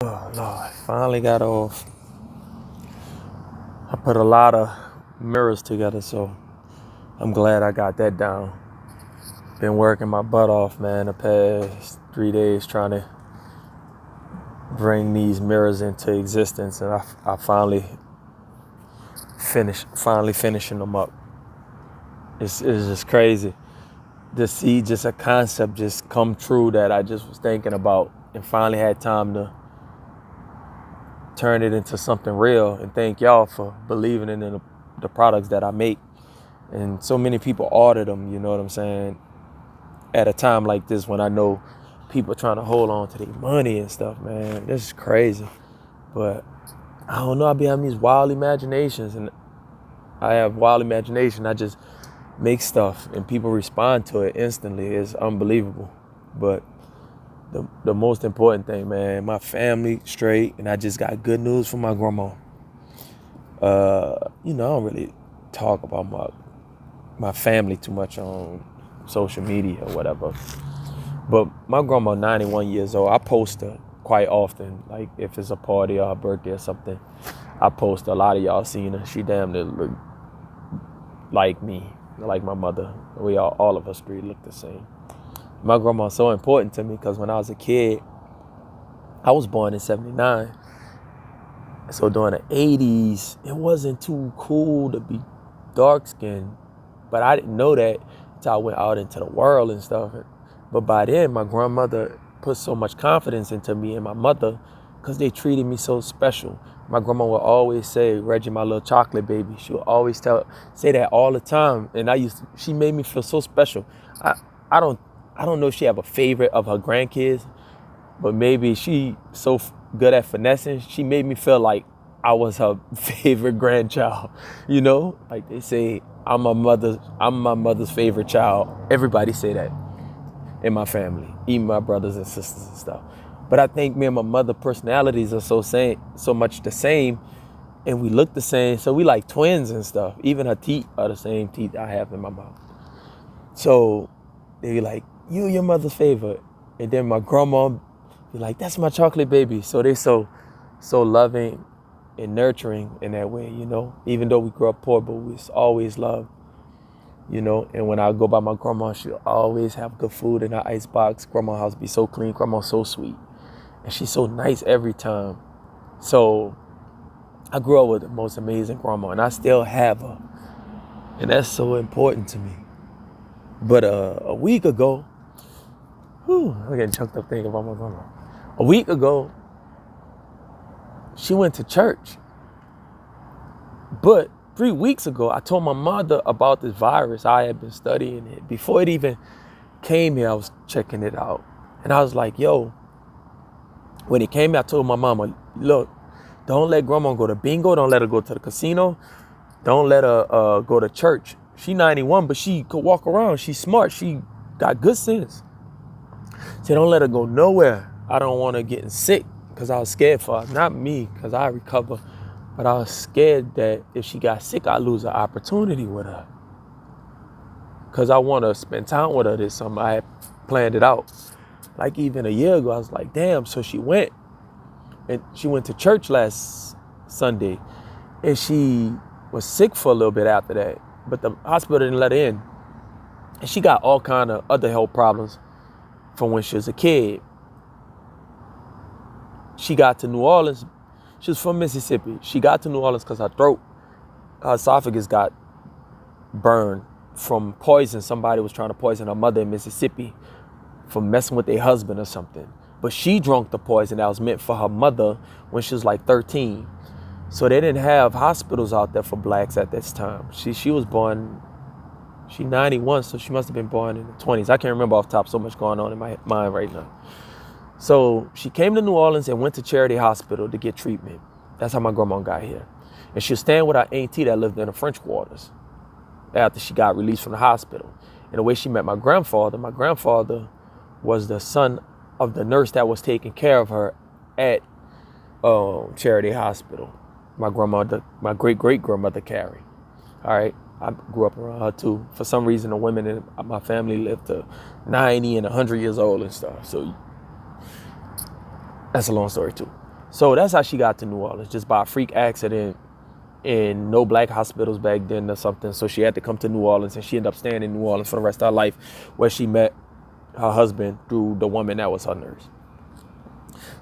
Oh Lord, finally got off. I put a lot of mirrors together, so I'm glad I got that down. Been working my butt off, man, the past 3 days trying to bring these mirrors into existence, and I finally finishing them up. It's just crazy to see just a concept just come true that I just was thinking about, and finally had time to turn it into something real. And thank y'all for believing in the products that I make. And so many people order them, you know what I'm saying, at a time like this when I know people trying to hold on to their money and stuff, man. This is crazy. But I don't know, I be having these wild imaginations, and I have wild imagination. I just make stuff and people respond to it instantly. It's unbelievable. But the most important thing, man, my family straight, and I just got good news from my grandma. I don't really talk about my family too much on social media or whatever. But my grandma, 91 years old, I post her quite often. Like if it's a party or a birthday or something, I post her. A lot of y'all seen her. She damn near look like me, like my mother. All of us three look the same. My grandma's so important to me because when I was a kid, I was born in 79. So during the 80s, it wasn't too cool to be dark skinned. But I didn't know that until I went out into the world and stuff. But by then, my grandmother put so much confidence into me and my mother because they treated me so special. My grandma would always say, "Reggie, my little chocolate baby." She would always say that all the time. And she made me feel so special. I don't I don't know if she have a favorite of her grandkids, but maybe she so good at finessing, she made me feel like I was her favorite grandchild. Like they say, I'm my mother's favorite child. Everybody say that in my family, even my brothers and sisters and stuff. But I think me and my mother personalities are so much the same, and we look the same, so we like twins and stuff. Even her teeth are the same teeth I have in my mouth. So they be like, "You, your mother's favorite," and then my grandma be like, "That's my chocolate baby." So they so loving and nurturing in that way, Even though we grew up poor, but we always love, And when I go by my grandma, she'll always have good food in her ice box. Grandma's house be so clean. Grandma's so sweet, and she's so nice every time. So I grew up with the most amazing grandma, and I still have her, and that's so important to me. But a week ago, I'm getting choked up thinking about my grandma. A week ago, she went to church. But 3 weeks ago, I told my mother about this virus. I had been studying it. Before it even came here, I was checking it out. And I was like, yo, when it came here, I told my mama, look, don't let grandma go to bingo. Don't let her go to the casino. Don't let her go to church. She 91, but she could walk around. She's smart. She got good sense. So don't let her go nowhere. I don't want her getting sick because I was scared for her. Not me, because I recover. But I was scared that if she got sick, I'd lose an opportunity with her. Because I want to spend time with her this summer. I had planned it out. Like even a year ago, I was like, damn. So she went. And she went to church last Sunday. And she was sick for a little bit after that. But the hospital didn't let her in. And she got all kind of other health problems from when she was a kid. She got to New Orleans. She was from Mississippi. She got to New Orleans because her esophagus got burned from poison. Somebody was trying to poison her mother in Mississippi from messing with their husband or something. But she drank the poison that was meant for her mother when she was like 13. So they didn't have hospitals out there for blacks at this time. She was born, she's 91, so she must have been born in the 20s. I can't remember off the top, so much going on in my mind right now. So she came to New Orleans and went to Charity Hospital to get treatment. That's how my grandma got here. And she was staying with her auntie that lived in the French Quarters after she got released from the hospital. And the way she met my grandfather was the son of the nurse that was taking care of her at Charity Hospital. My great-great-grandmother, Carrie. All right. I grew up around her too. For some reason, the women in my family lived to 90 and 100 years old and stuff. So that's a long story too. So that's how she got to New Orleans, just by a freak accident, and no black hospitals back then or something. So she had to come to New Orleans, and she ended up staying in New Orleans for the rest of her life, where she met her husband through the woman that was her nurse.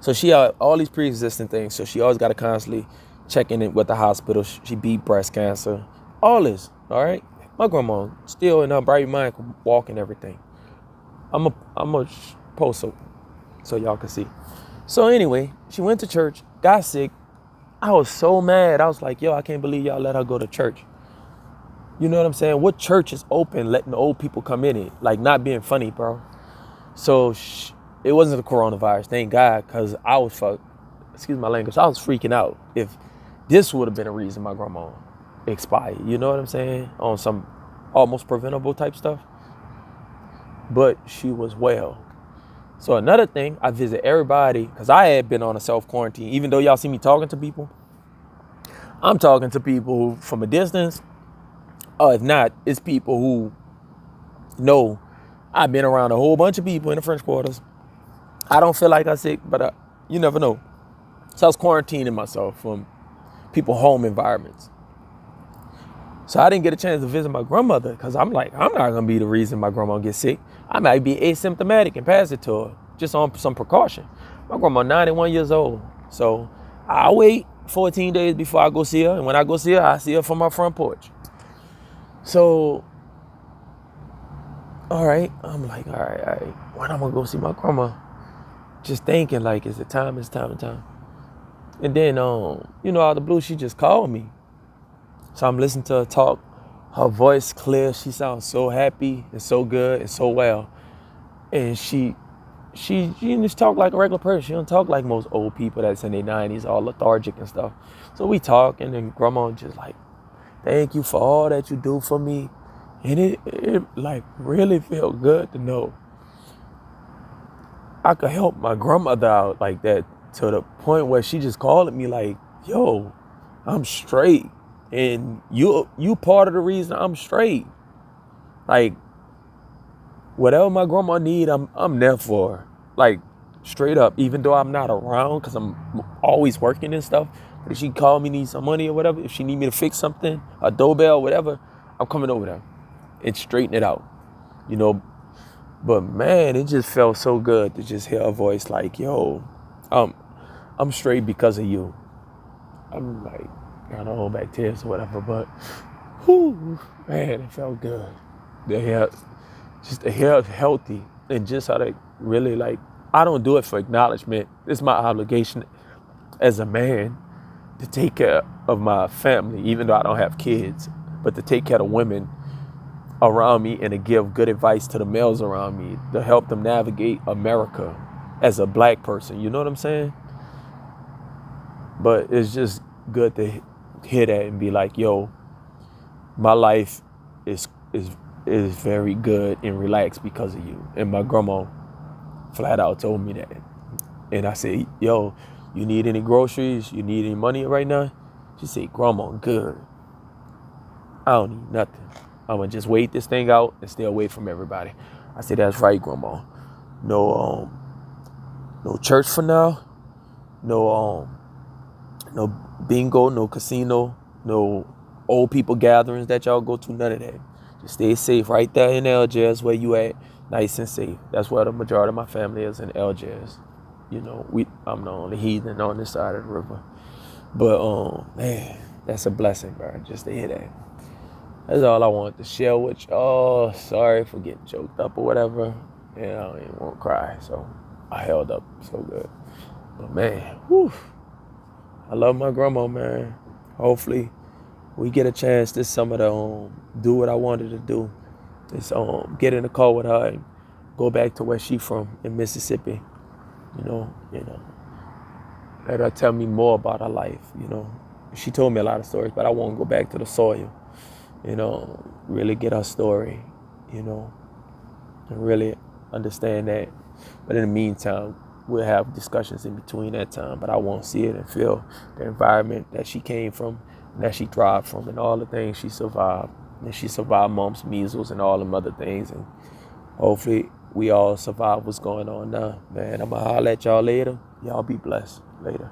So she had all these pre-existing things. So she always got to constantly checking in with the hospital. She beat breast cancer, all this. All right. My grandma still in her bright mind, could walk and everything. I'm a post so y'all can see. So anyway, she went to church, got sick. I was so mad. I was like, yo, I can't believe y'all let her go to church. You know what I'm saying? What church is open, letting the old people come in it? Like, not being funny, bro. So it wasn't the coronavirus, thank God, because I was excuse my language, I was freaking out if this would have been a reason my grandma expired. You know what I'm saying? On some almost preventable type stuff. But she was well. So another thing, I visit everybody, because I had been on a self-quarantine. Even though y'all see me talking to people, I'm talking to people from a distance. Or if not, it's people who know I've been around a whole bunch of people in the French Quarters. I don't feel like I'm sick, but you never know. So I was quarantining myself from people home environments. So I didn't get a chance to visit my grandmother, because I'm like, I'm not going to be the reason my grandma gets sick. I might be asymptomatic and pass it to her, just on some precaution. My grandma 91 years old. So I'll wait 14 days before I go see her. And when I go see her, I see her from my front porch. So, all right. I'm like, all right. When I'm going to go see my grandma? Just thinking, like, is it time? And then, out of the blue, she just called me. So I'm listening to her talk. Her voice clear. She sounds so happy and so good and so well. And she just talk like a regular person. She don't talk like most old people that's in their 90s, all lethargic and stuff. So we talk, and then grandma just like, thank you for all that you do for me. And it like really felt good to know I could help my grandmother out like that, to the point where she just called me like, yo, I'm straight. And you part of the reason I'm straight. Like, whatever my grandma need, I'm there for her. Like, straight up, even though I'm not around, because I'm always working and stuff. But if she call me, need some money or whatever, if she need me to fix something, a doorbell, whatever, I'm coming over there and straighten it out. But man, it just felt so good to just hear a voice like, yo, I'm straight because of you. I'm like, I don't hold back tears or whatever, but whew, man, it felt good. To hear healthy, and just how they really, like, I don't do it for acknowledgement. It's my obligation as a man to take care of my family, even though I don't have kids, but to take care of women around me and to give good advice to the males around me, to help them navigate America as a black person. You know what I'm saying? But it's just good to hear that and be like, yo, my life is very good and relaxed because of you. And my grandma flat out told me that. And I said, yo, you need any groceries? You need any money right now? She said, grandma, good. I don't need nothing. I'm going to just wait this thing out and stay away from everybody. I said, that's right, grandma. No church for now. No bingo, no casino, no old people gatherings that y'all go to, none of that. Just stay safe right there in Algiers where you at, nice and safe. That's where the majority of my family is, in Algiers. I'm the only heathen on this side of the river. But man, that's a blessing, bro, just to hear that. That's all I wanted to share with you. Oh, sorry for getting choked up or whatever. And I don't even want to cry, so I held up so good. But man, whew, I love my grandma, man. Hopefully we get a chance this summer to do what I wanted to do. Is get in the car with her and go back to where she from in Mississippi. Let her tell me more about her life. She told me a lot of stories, but I want to go back to the soil. Really get her story. And really understand that. But in the meantime, we'll have discussions in between that time. But I want to see it and feel the environment that she came from, and that she thrived from, and all the things she survived. And she survived mumps, measles, and all them other things. And hopefully we all survive what's going on now. Man, I'm going to holler at y'all later. Y'all be blessed. Later.